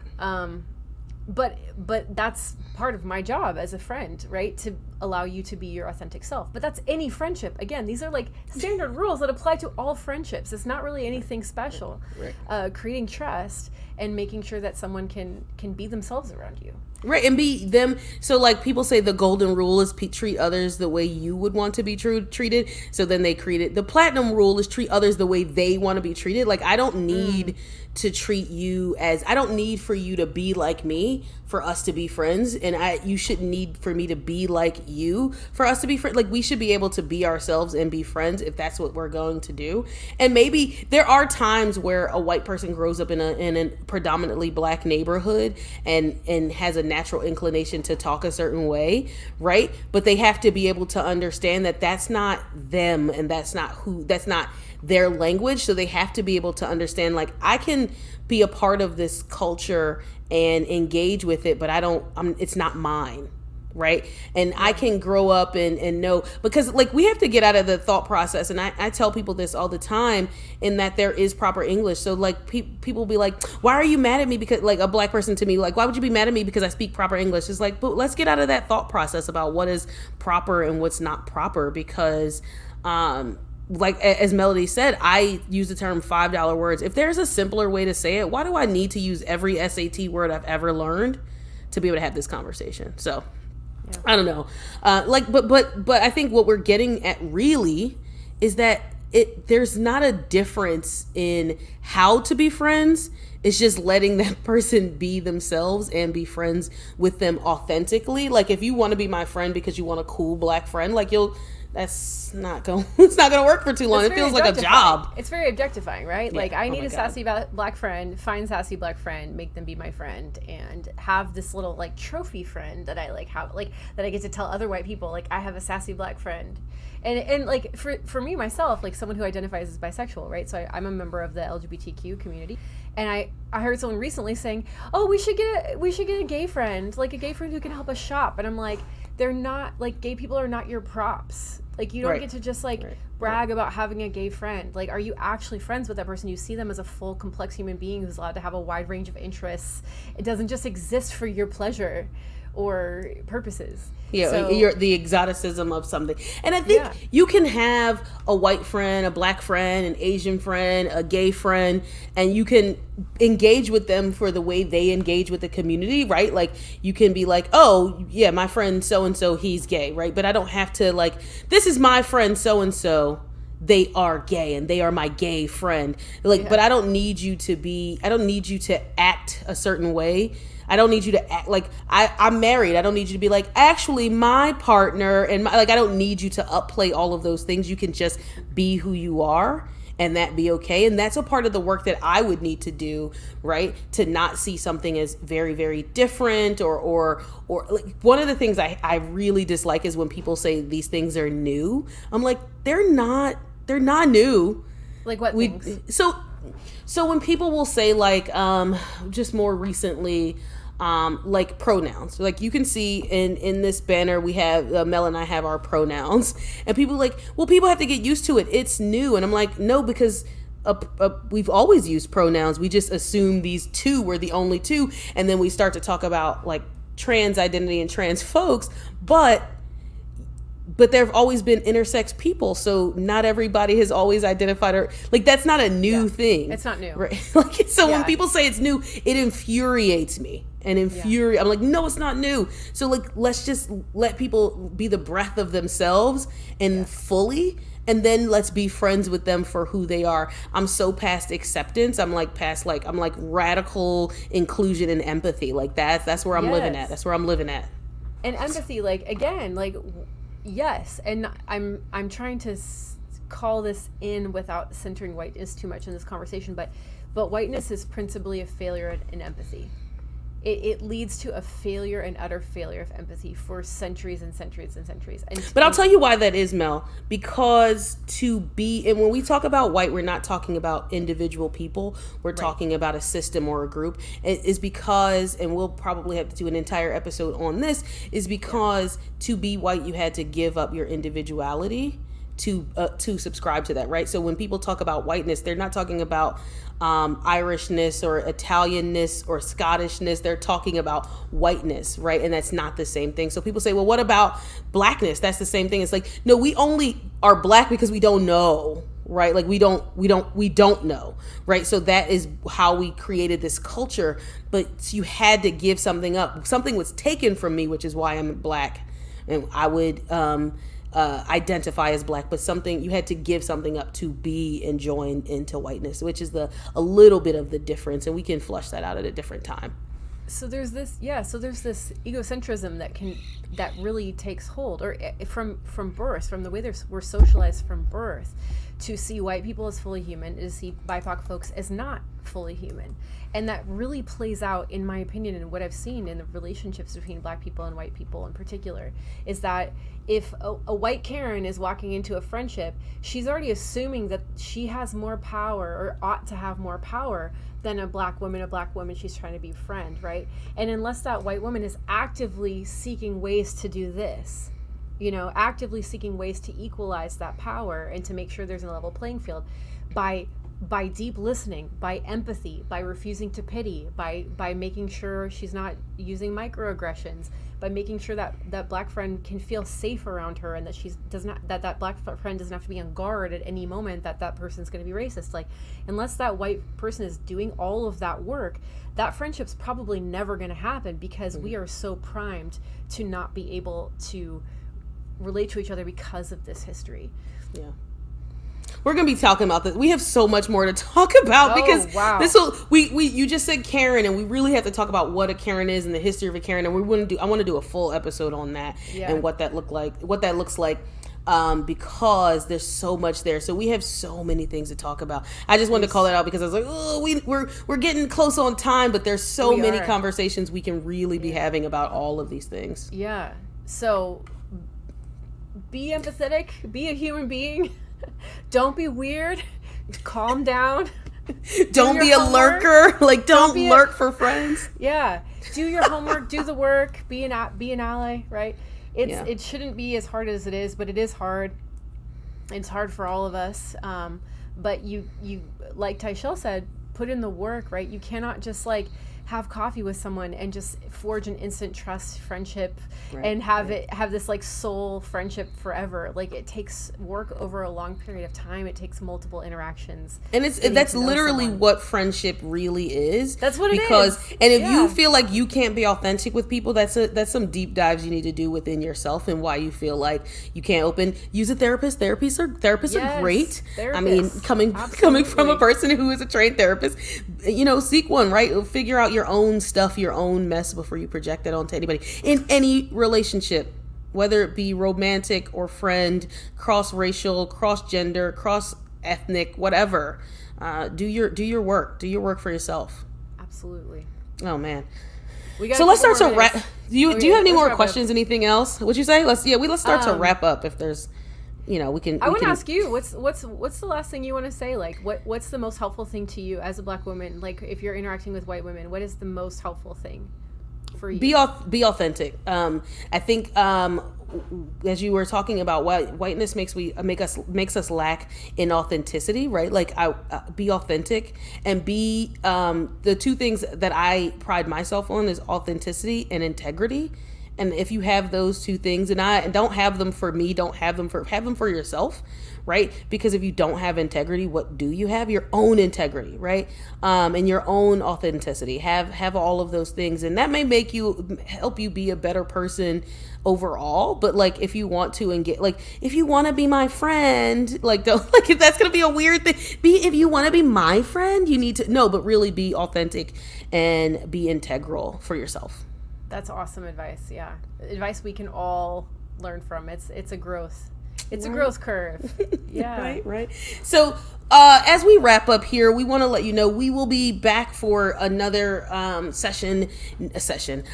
But that's part of my job as a friend, right? To allow you to be your authentic self. But that's any friendship. Again, these are like standard rules that apply to all friendships. It's not really anything special. Right. Creating trust and making sure that someone can be themselves around you. Right, and be them. So, like, people say the golden rule is treat others the way you would want to be treated. So then they created the platinum rule is treat others the way they want to be treated. Like, I don't need to treat you as, I don't need for you to be like me for us to be friends, and you shouldn't need for me to be like you for us to be friends. Like, we should be able to be ourselves and be friends if that's what we're going to do. And maybe there are times where a white person grows up in a predominantly Black neighborhood and has a natural inclination to talk a certain way, right? But they have to be able to understand that that's not them, and that's not their language. So they have to be able to understand, like, I can be a part of this culture and engage with it, but it's not mine, right? And I can grow up and know, because like we have to get out of the thought process, and I tell people this all the time, in that there is proper English. So like people be like, why are you mad at me? Because like a Black person to me, like, why would you be mad at me because I speak proper English? It's like, but let's get out of that thought process about what is proper and what's not proper, because like as Melody said, I use the term $5 words. If there's a simpler way to say it, why do I need to use every SAT word I've ever learned to be able to have this conversation? So yeah. I don't know. But I think what we're getting at really is that there's not a difference in how to be friends. It's just letting that person be themselves and be friends with them authentically. Like, if you want to be my friend because you want a cool Black friend, like it's not going to work for too long. It feels like a job. It's very objectifying, right? Yeah. Like, I need a sassy Black friend, find sassy Black friend, make them be my friend, and have this little like trophy friend that I like have, like, that I get to tell other white people, like, I have a sassy Black friend. And like for me myself, like someone who identifies as bisexual, right? So I'm a member of the LGBTQ community, and I heard someone recently saying, "Oh, we should get a gay friend, like a gay friend who can help us shop." And I'm like, they're not, like, gay people are not your props. Like, you don't get to just like brag about having a gay friend. Like, are you actually friends with that person? You see them as a full, complex human being who's allowed to have a wide range of interests. It doesn't just exist for your pleasure or purposes. Yeah, so, you're the exoticism of something. And I think you can have a white friend, a Black friend, an Asian friend, a gay friend, and you can engage with them for the way they engage with the community, right? Like, you can be like, oh, yeah, my friend so-and-so, he's gay, right? But I don't have to, like, this is my friend so-and-so, they are gay and they are my gay friend. Like, but I don't need you to act a certain way. I don't need you to act like I'm married. I don't need you to be like, actually, my partner, and I don't need you to upplay all of those things. You can just be who you are, and that be okay. And that's a part of the work that I would need to do, right? To not see something as very, very different or like, one of the things I really dislike is when people say these things are new. I'm like, they're not new. Like, what things? So when people will say, like, just more recently, like pronouns, like you can see in this banner, we have Mel and I have our pronouns, and people are like, well, people have to get used to it. It's new. And I'm like, no, because we've always used pronouns. We just assume these two were the only two. And then we start to talk about like trans identity and trans folks, but there have always been intersex people, so not everybody has always identified her. Like, that's not a new thing. It's not new, right? Like, so when people say it's new, it infuriates me. I'm like, no, it's not new. So like, let's just let people be the breath of themselves and fully, and then let's be friends with them for who they are. I'm so past acceptance. I'm like radical inclusion and empathy. Like that's where I'm living at. That's where I'm living at. And empathy, like, again, like, yes, and I'm trying to call this in without centering whiteness too much in this conversation, but whiteness is principally a failure in empathy. it leads to a failure, an utter failure of empathy for centuries and centuries and centuries. But I'll tell you why that is, Mel. Because and when we talk about white, we're not talking about individual people. We're talking about a system or a group. It is because, and we'll probably have to do an entire episode on this, is because to be white, you had to give up your individuality to subscribe to that, right? So when people talk about whiteness, they're not talking about Irishness or Italianness or Scottishness. They're talking about whiteness, right? And that's not the same thing. So people say, well, what about blackness? That's the same thing. It's like, no, we only are black because we don't know, right? Like we don't know, right? So that is how we created this culture. But you had to give something up. Something was taken from me, which is why I'm black, and I would identify as black, but you had to give something up to be and join into whiteness, which is a little bit of the difference, and we can flush that out at a different time. So there's this egocentrism that really takes hold, or from birth, from the way we're socialized from birth, to see white people as fully human, to see BIPOC folks as not fully human. And that really plays out, in my opinion, and what I've seen in the relationships between black people and white people in particular, is that if a white Karen is walking into a friendship, she's already assuming that she has more power, or ought to have more power, than a black woman she's trying to befriend, right? And unless that white woman is actively seeking ways to do this, actively seeking ways to equalize that power and to make sure there's a level playing field, by deep listening, by empathy, by refusing to pity, by making sure she's not using microaggressions, by making sure that black friend can feel safe around her, and that that black friend doesn't have to be on guard at any moment that person's going to be racist. Like, unless that white person is doing all of that work, that friendship's probably never going to happen, because we are so primed to not be able to relate to each other because of this history. Yeah. We're going to be talking about this. We have so much more to talk about, because you just said Karen, and we really have to talk about what a Karen is and the history of a Karen. And I want to do a full episode on that and what that looks like, because there's so much there. So we have so many things to talk about. I just wanted to call that out because I was like, oh, we're getting close on time, but there's so many conversations we can really be having about all of these things. Yeah. So be empathetic, be a human being. Don't be weird. Calm down. Don't be a lurker. Like, don't lurk for friends. Yeah. Do your homework. Do the work. Be an ally. Right. It shouldn't be as hard as it is, but it is hard. It's hard for all of us. But you like Tychelle said, put in the work. Right. You cannot just have coffee with someone and just forge an instant trust friendship and have this soul friendship forever. Like, it takes work over a long period of time. It takes multiple interactions. And that's literally what friendship really is. That's what it is. And if you feel like you can't be authentic with people, that's some deep dives you need to do within yourself, and why you feel like you can't use a therapist. Therapists are great. I mean, coming from a person who is a trained therapist, seek one, right? Figure out your own stuff, your own mess, before you project it onto anybody in any relationship, whether it be romantic or friend, cross-racial, cross-gender, cross-ethnic, whatever. Do your work for yourself. Absolutely. Oh man. Let's start to wrap. Do you have any more questions? Anything else? What'd you say? Let's start to wrap up. If there's, we can. I want to ask you, what's the last thing you want to say? Like, what's the most helpful thing to you as a black woman? Like, if you're interacting with white women, what is the most helpful thing for you? Be authentic. I think, as you were talking about, whiteness makes us lack in authenticity, right? Like, be authentic, and be the two things that I pride myself on is authenticity and integrity. And if you have those two things, and don't have them for me, have them for yourself, right? Because if you don't have integrity, what do you have? Your own integrity, right? And your own authenticity. Have all of those things, and that may help you be a better person overall. But if you want to engage, if you want to be my friend, don't if that's gonna be a weird thing. If you want to be my friend, you need to but really be authentic and be integral for yourself. That's awesome advice. Yeah. Advice we can all learn from. It's a growth. It's a growth curve. Yeah. Right. So As we wrap up here, we want to let you know we will be back for another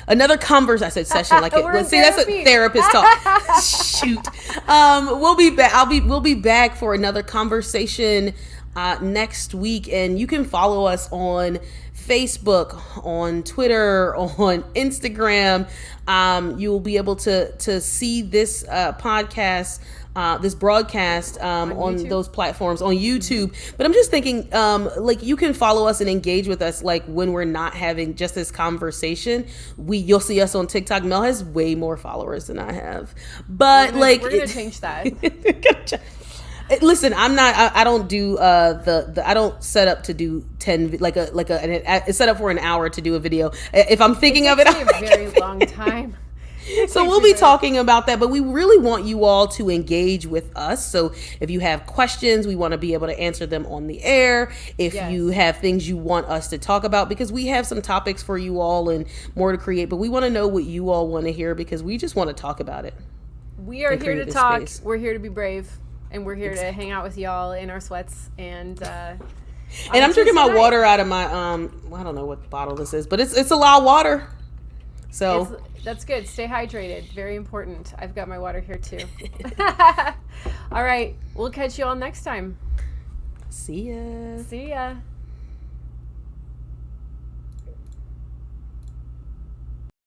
another converse. I said session like it. Let's see, that's a therapist talk. Shoot. We'll be back. We'll be back for another conversation next week, and you can follow us on Facebook, on Twitter, on Instagram. You will be able to see this podcast. This broadcast on those platforms on YouTube. But I'm just thinking, like, you can follow us and engage with us, like, when we're not having just this conversation. You'll see us on TikTok. Mel has way more followers than I have, but we're gonna change that. Listen, I don't do I don't set up to do 10 it's set up for an hour to do a video. If I'm thinking of it, a very long time. So we'll be talking about that, but we really want you all to engage with us. So if you have questions, we want to be able to answer them on the air. If you have things you want us to talk about, because we have some topics for you all and more to create, but we want to know what you all want to hear, because we just want to talk about it. We are here to talk. Space. We're here to be brave, and we're here to hang out with y'all in our sweats. And I'm drinking my water out of my I don't know what bottle this is, but it's a lot of water. So that's good. Stay hydrated. Very important. I've got my water here too. All right. We'll catch you all next time. See ya. See ya.